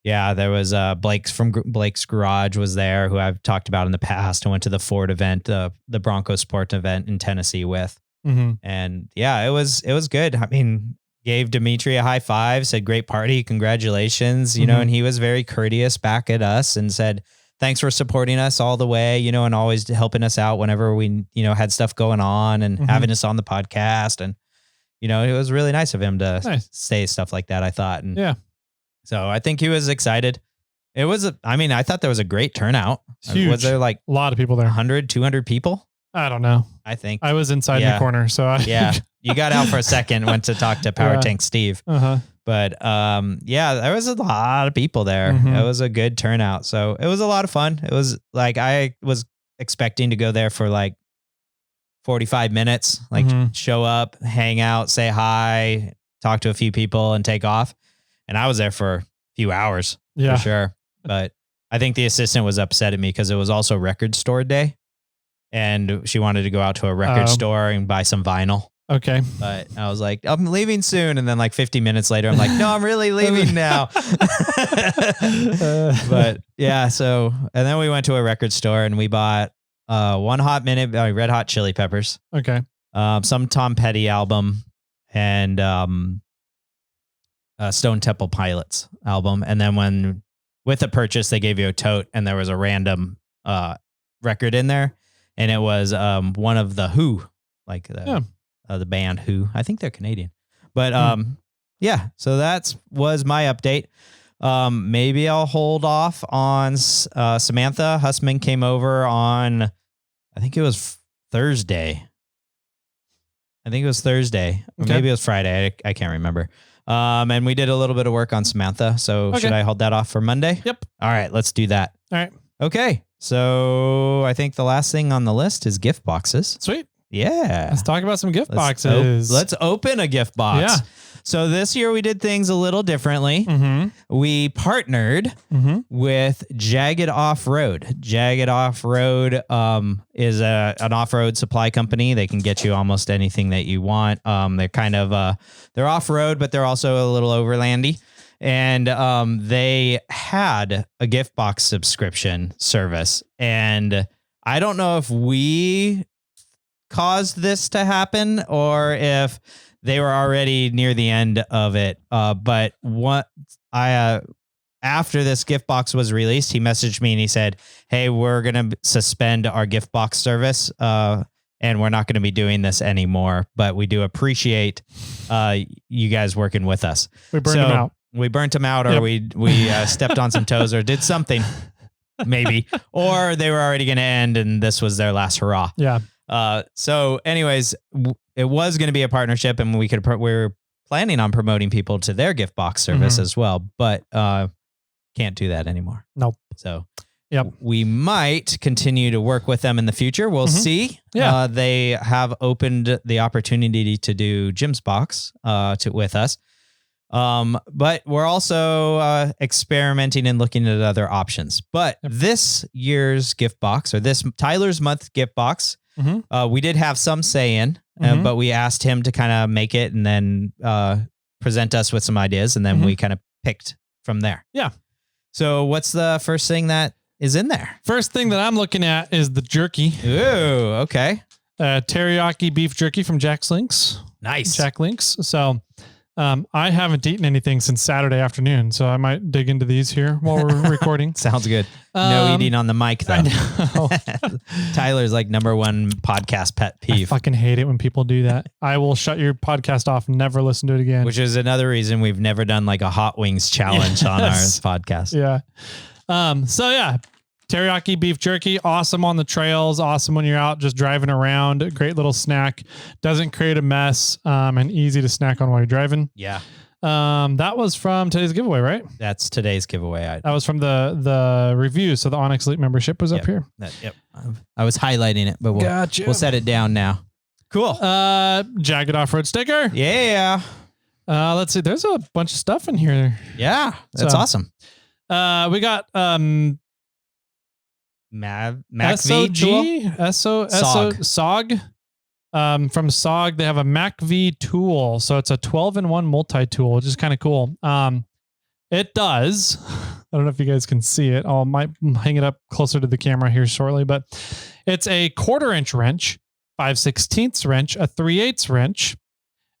there was Blake's Garage was there, who I've talked about in the past. I went to the Ford event, the Bronco Sport event in Tennessee with. Mm-hmm. And yeah, it was good. I mean, gave Dimitri a high five, said great party, congratulations, you know, and he was very courteous back at us and said, thanks for supporting us all the way, you know, and always helping us out whenever we, you know, had stuff going on and having us on the podcast. And, you know, it was really nice of him to say stuff like that, I thought. And yeah. So I think he was excited. It was, I thought there was a great turnout. Huge. Was there like a lot of people there? 100, 200 people? I don't know. I think. I was inside the corner. So you got out for a second, went to talk to Power Tank Steve. But yeah, there was a lot of people there. It was a good turnout. So it was a lot of fun. It was like, I was expecting to go there for like 45 minutes, like show up, hang out, say hi, talk to a few people and take off. And I was there for a few hours for sure. But I think the assistant was upset at me because it was also record store day. And she wanted to go out to a record store and buy some vinyl. Okay. But I was like, I'm leaving soon. And then like 50 minutes later, I'm like, no, I'm really leaving now. But yeah, so, and then we went to a record store and we bought One Hot Minute, Red Hot Chili Peppers. Okay. Some Tom Petty album and Stone Temple Pilots album. And then with the purchase, they gave you a tote and there was a random record in there. And it was one of the Who, like the band Who. I think they're Canadian. But yeah, so that was my update. Maybe I'll hold off on Samantha. Hussman came over on, I think it was Thursday. Or maybe it was Friday. I can't remember. And we did a little bit of work on Samantha. So should I hold that off for Monday? Yep. All right, let's do that. All right. Okay. So I think the last thing on the list is gift boxes. Sweet. Yeah. Let's talk about some gift boxes. Let's open a gift box. Yeah. So this year we did things a little differently. We partnered with Jagged Offroad. Jagged Offroad is an off-road supply company. They can get you almost anything that you want. They're kind of they're off-road, but they're also a little overlandy. And they had a gift box subscription service. And I don't know if we caused this to happen or if they were already near the end of it. But after this gift box was released, he messaged me and he said, hey, we're going to suspend our gift box service. And we're not going to be doing this anymore. But we do appreciate you guys working with us. We burned them out. We burnt them out, or we stepped on some toes, or did something, maybe, or they were already going to end, and this was their last hurrah. Yeah. So, anyways, it was going to be a partnership, and we were planning on promoting people to their gift box service as well, but can't do that anymore. Nope. So, we might continue to work with them in the future. We'll see. Yeah. They have opened the opportunity to do Jim's box with us. But we're also experimenting and looking at other options. But this year's gift box, or this Tyler's month gift box, we did have some say in, but we asked him to kind of make it and then present us with some ideas, and then we kind of picked from there. Yeah. So what's the first thing that is in there? First thing that I'm looking at is the jerky. Ooh, okay. Teriyaki beef jerky from Jack Links. Nice. Jack Links. So I haven't eaten anything since Saturday afternoon, so I might dig into these here while we're recording. Sounds good. No eating on the mic, though. I know. Tyler's like #1 podcast pet peeve. I fucking hate it when people do that. I will shut your podcast off and never listen to it again. Which is another reason we've never done like a hot wings challenge on our podcast. Yeah. So yeah, teriyaki beef jerky, awesome on the trails, awesome when you're out just driving around. Great little snack, doesn't create a mess, and easy to snack on while you're driving. Yeah. That was from today's giveaway, right? That's today's giveaway. That was from the review. So the Onyx Elite membership was up here. Yep. I was highlighting it, but we'll set it down now. Cool. Jagged Offroad sticker. Yeah. Let's see. There's a bunch of stuff in here. Yeah. That's awesome. We got MacV tool? SOG. From SOG, they have a MacV tool. So it's a 12-in-1 multi-tool, which is kind of cool. It does. I don't know if you guys can see it. I might hang it up closer to the camera here shortly, but it's a 1/4-inch wrench, 5/16 wrench, a 3/8 wrench.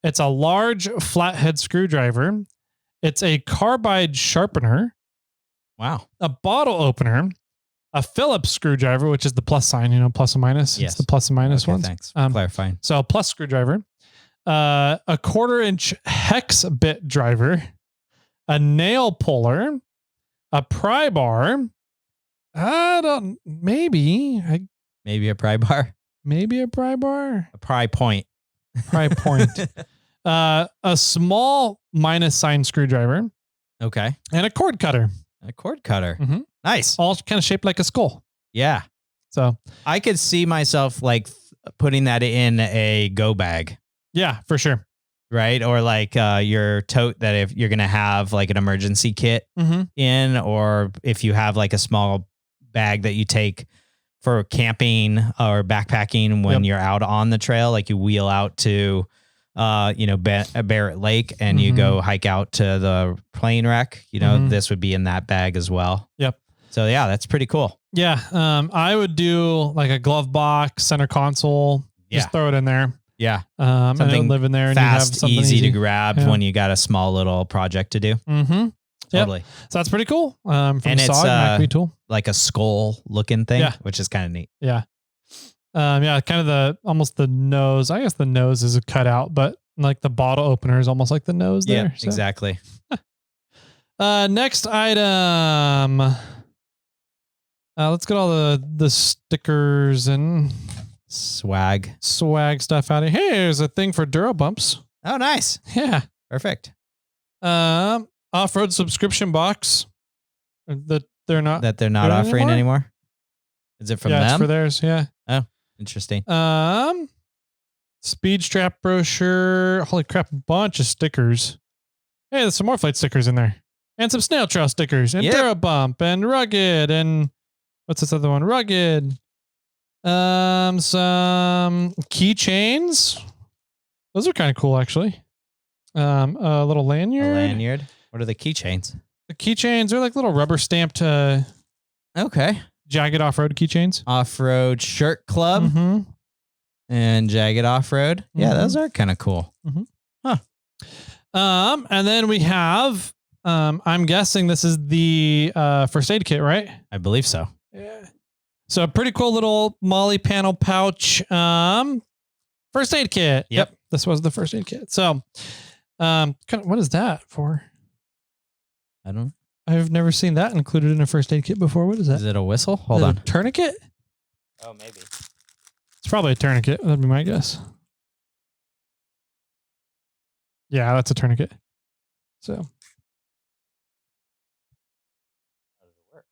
It's a large flathead screwdriver. It's a carbide sharpener. Wow. A bottle opener, a Phillips screwdriver, which is the plus sign, plus and minus. Yes. It's the plus and minus ones. Thanks for clarifying. So a plus screwdriver, a 1/4-inch hex bit driver, a nail puller, a pry bar. Maybe a pry bar. Maybe a pry bar. A pry point. Pry point. A small minus sign screwdriver. Okay. And a cord cutter. A cord cutter. Mm-hmm. Nice. All kind of shaped like a skull. Yeah. So I could see myself like putting that in a go bag. Yeah, for sure. Right. Or like your tote that if you're going to have like an emergency kit in, or if you have like a small bag that you take for camping or backpacking when you're out on the trail, like you wheel out to, Barrett Lake and you go hike out to the plane wreck, this would be in that bag as well. Yep. So yeah, that's pretty cool. Yeah. I would do like a glove box, center console, just throw it in there. Yeah. And it would live in there and fast, you have something easy to grab when you got a small little project to do. Mm-hmm. Totally. Yep. So that's pretty cool. From and SOG, MacBee tool. Like a skull looking thing, which is kind of neat. Yeah. Kind of almost the nose. I guess the nose is a cutout, but like the bottle opener is almost like the nose there. Yeah, exactly. Next item. Let's get all the stickers and swag stuff out of here. Hey, there's a thing for Duro bumps. Oh, nice. Yeah. Perfect. Off-road subscription box that they're not offering anymore. Is it from them? It's for theirs. Yeah. Oh, interesting. Speed strap brochure. Holy crap. A bunch of stickers. Hey, there's some more flight stickers in there and some snail trail stickers and Duro bump and rugged. And what's this other one? Rugged. Some keychains. Those are kind of cool, actually. A little lanyard. A lanyard. What are the keychains? The keychains are like little rubber stamped. Okay. Jagged Offroad keychains. Off-road shirt club and Jagged Offroad. Yeah, those are kind of cool. Huh. And then we have. I'm guessing this is the first aid kit, right? I believe so. Yeah. So a pretty cool little Molly panel pouch. First aid kit. Yep. This was the first aid kit. So, what is that for? I don't know. I've never seen that included in a first aid kit before. What is that? Is it a whistle? Hold on. A tourniquet? Oh, maybe. It's probably a tourniquet. That'd be my guess. Yeah, that's a tourniquet. So. How does it work?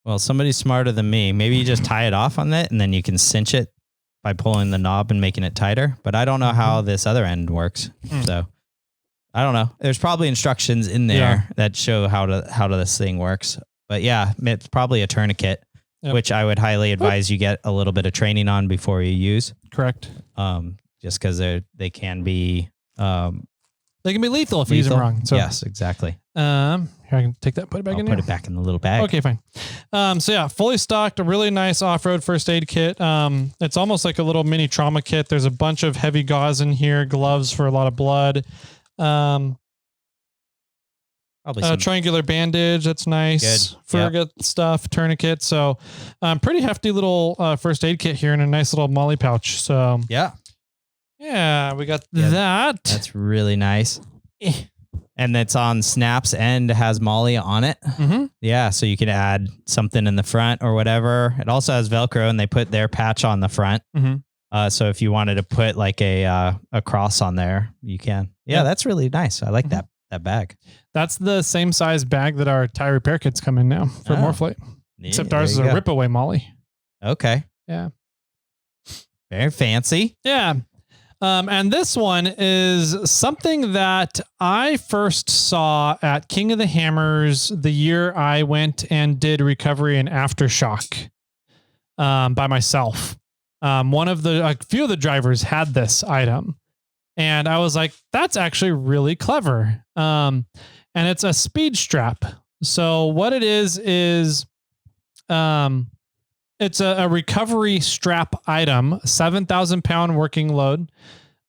Well, somebody's smarter than me. Maybe you just tie it off on it and then you can cinch it by pulling the knob and making it tighter. But I don't know how this other end works. So I don't know. There's probably instructions in there that show how this thing works. But yeah, it's probably a tourniquet, which I would highly advise you get a little bit of training on before you use. Correct. Just because they can be they can be lethal if you use them wrong. So yes, exactly. Here I can take that, put it back in there. Put it back in the little bag. Okay, fine. So yeah, fully stocked, a really nice off-road first aid kit. It's almost like a little mini trauma kit. There's a bunch of heavy gauze in here, gloves for a lot of blood. Probably some triangular bandage. That's nice. Good stuff, tourniquet. So pretty hefty little first aid kit here in a nice little Molly pouch. So yeah, we got that. That's really nice. And it's on snaps and has Molly on it. Yeah, so you can add something in the front or whatever. It also has Velcro, and they put their patch on the front. So if you wanted to put like a cross on there, you can. Yeah, that's really nice. I like that bag. That's the same size bag that our tire repair kits come in now for Morphlate. Except ours is a rip away Molly. Okay. Yeah. Very fancy. Yeah. And this one is something that I first saw at King of the Hammers the year I went and did recovery and aftershock by myself. A few of the drivers had this item, and I was like, that's actually really clever. and it's a speed strap. So what it is it's a recovery strap item, 7,000 pound working load.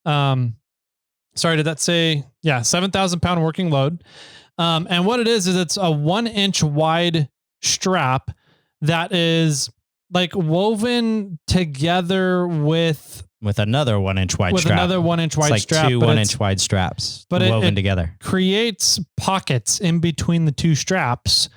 Sorry, did that say? Yeah, 7,000 pound working load. And what it is it's a 1 inch wide strap that is like woven together with another 1 inch wide strap. Another 1 inch wide it's like strap. 2 1 inch wide straps woven together. Creates pockets in between the two straps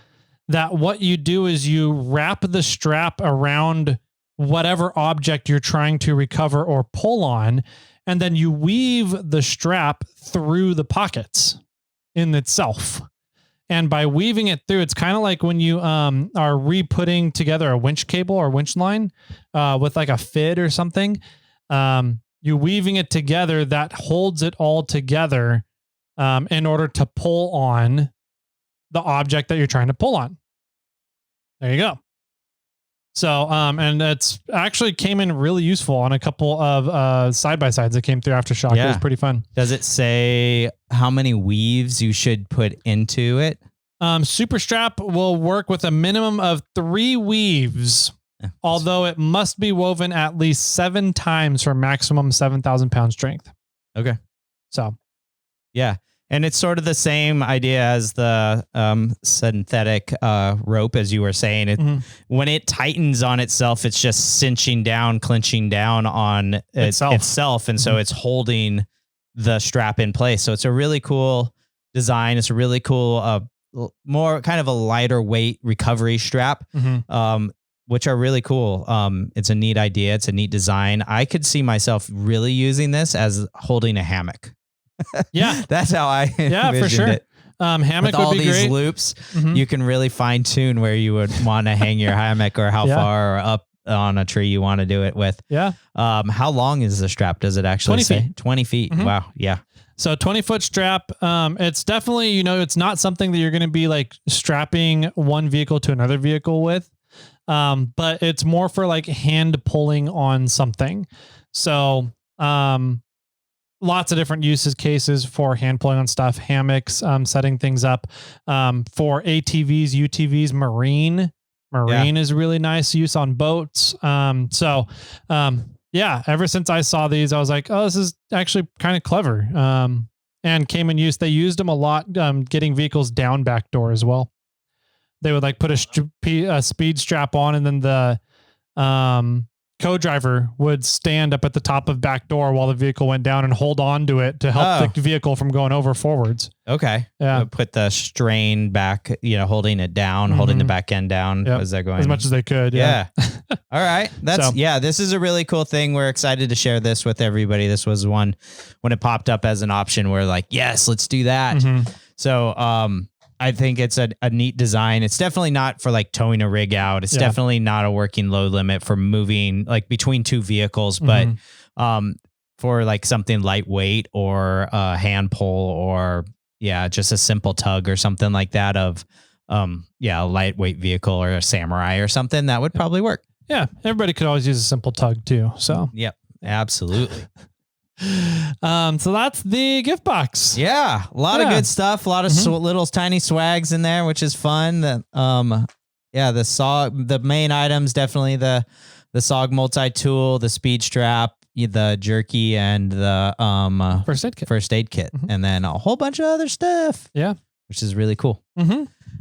that what you do is you wrap the strap around whatever object you're trying to recover or pull on, and then you weave the strap through the pockets in itself. And by weaving it through, it's kind of like when you are re-putting together a winch cable or winch line with like a fid or something. You're weaving it together that holds it all together in order to pull on the object that you're trying to pull on. There you go. So, and it's actually came in really useful on a couple of side-by-sides that came through Aftershock. Yeah. It was pretty fun. Does it say how many weaves you should put into it? Super Strap will work with a minimum of 3 weaves, although it must be woven at least 7 times for maximum 7,000 pound strength. Okay. So, yeah. And it's sort of the same idea as the synthetic rope, as you were saying. When it tightens on itself, it's just cinching down, clenching down on itself. And so it's holding the strap in place. So it's a really cool design. It's a really cool, more kind of a lighter weight recovery strap, which are really cool. It's a neat idea. It's a neat design. I could see myself really using this as holding a hammock. Yeah, that's how I envisioned for sure. it. Hammock with all would be these great. loops, you can really fine tune where you would want to hang your hammock or how far or up on a tree you want to do it with. Yeah. How long is the strap? Does it actually 20 say? feet. 20 feet. Wow. Yeah. So 20-foot strap. It's definitely, it's not something that you're going to be like strapping one vehicle to another vehicle with. But it's more for like hand pulling on something. So, lots of different cases for hand pulling on stuff, hammocks, setting things up, for ATVs, UTVs, marine is really nice use on boats. Yeah, ever since I saw these, I was like, oh, this is actually kind of clever. And came in use. They used them a lot, getting vehicles down back door as well. They would like put a speed strap on, and then the, co-driver would stand up at the top of back door while the vehicle went down and hold on to it to help the vehicle from going over forwards. Okay. Yeah. Put the strain back, holding it down, holding the back end down as they're going. As much as they could. Yeah. All right. This is a really cool thing. We're excited to share this with everybody. This was one when it popped up as an option. We're like, yes, let's do that. So, I think it's a neat design. It's definitely not for like towing a rig out. It's definitely not a working load limit for moving like between two vehicles, but for like something lightweight or a hand pull or just a simple tug or something like that of a lightweight vehicle or a Samurai or something that would probably work. Yeah. Everybody could always use a simple tug too. So yep, absolutely. So that's the gift box. Yeah, a lot of good stuff, a lot of little tiny swags in there, which is fun. The the main items, definitely the SOG multi-tool, the speed strap, the jerky, and the first aid kit, and then a whole bunch of other stuff. Yeah, which is really cool.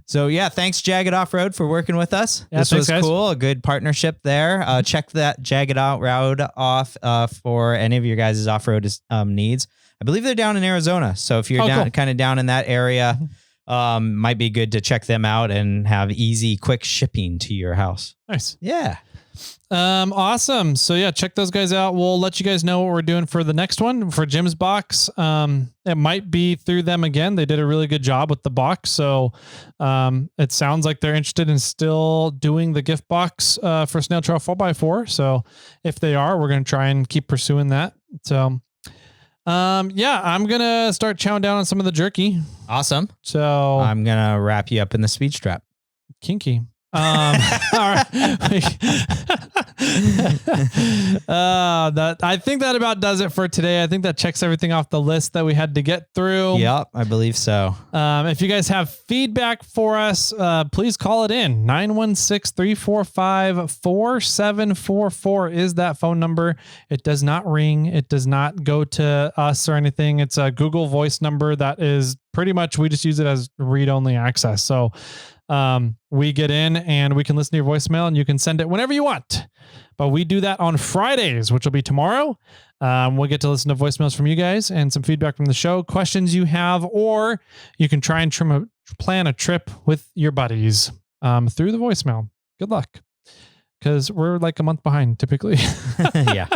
So thanks Jagged Offroad for working with us. This was cool. A good partnership there. Check that Jagged Offroad off for any of your guys' off-road needs. I believe they're down in Arizona. So if you're kind of down in that area, might be good to check them out and have easy, quick shipping to your house. Nice. Yeah. Awesome. So check those guys out. We'll let you guys know what we're doing for the next one for Jim's box. It might be through them again. They did a really good job with the box. So, it sounds like they're interested in still doing the gift box, for SnailTrail 4x4. So if they are, we're going to try and keep pursuing that. So, I'm going to start chowing down on some of the jerky. Awesome. So I'm going to wrap you up in the speed strap. Kinky. All right. I think that about does it for today. I think that checks everything off the list that we had to get through. Yep, I believe so. If you guys have feedback for us, please call it in. 916-345-4744 is that phone number. It does not ring. It does not go to us or anything. It's a Google Voice number that is pretty much, we just use it as read-only access. So we get in and we can listen to your voicemail and you can send it whenever you want. But we do that on Fridays, which will be tomorrow. We'll get to listen to voicemails from you guys and some feedback from the show, questions you have, or you can try and plan a trip with your buddies through the voicemail. Good luck. Because we're like a month behind typically. Yeah.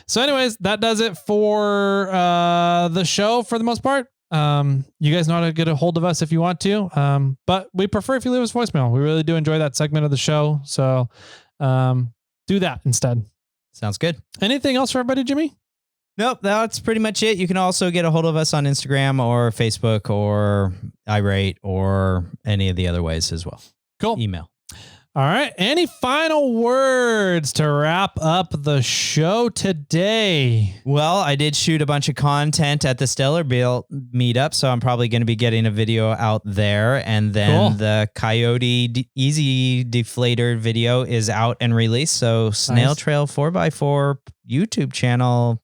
So anyways, that does it for the show for the most part. You guys know how to get a hold of us if you want to. But we prefer if you leave us voicemail. We really do enjoy that segment of the show. So do that instead. Sounds good. Anything else for everybody, Jimmy? Nope, that's pretty much it. You can also get a hold of us on Instagram or Facebook or iRate or any of the other ways as well. Cool. Email. All right. Any final words to wrap up the show today? Well, I did shoot a bunch of content at the Stellar Build meetup, so I'm probably going to be getting a video out there. And then the Coyote Easy Deflator video is out and released. So SnailTrail4x4 YouTube channel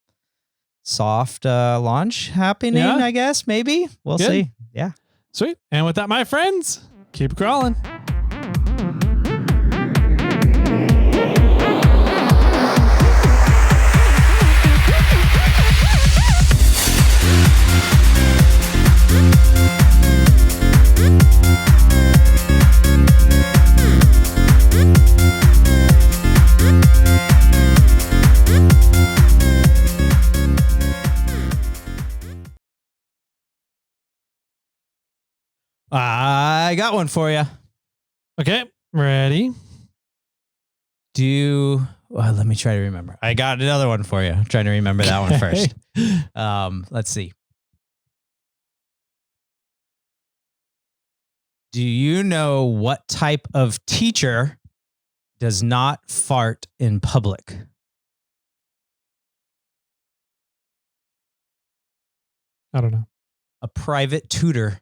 soft launch happening, I guess, maybe. We'll see. Yeah. Sweet. And with that, my friends, keep crawling. I got one for you. Okay, ready? Let me try to remember. I got another one for you. I'm trying to remember that one first. Let's see. Do you know what type of teacher does not fart in public? I don't know. A private tutor.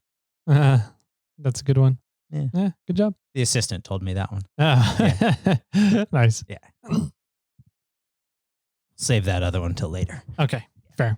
That's a good one. Yeah, good job. The assistant told me that one. Nice. Yeah. Save that other one till later. Okay, fair.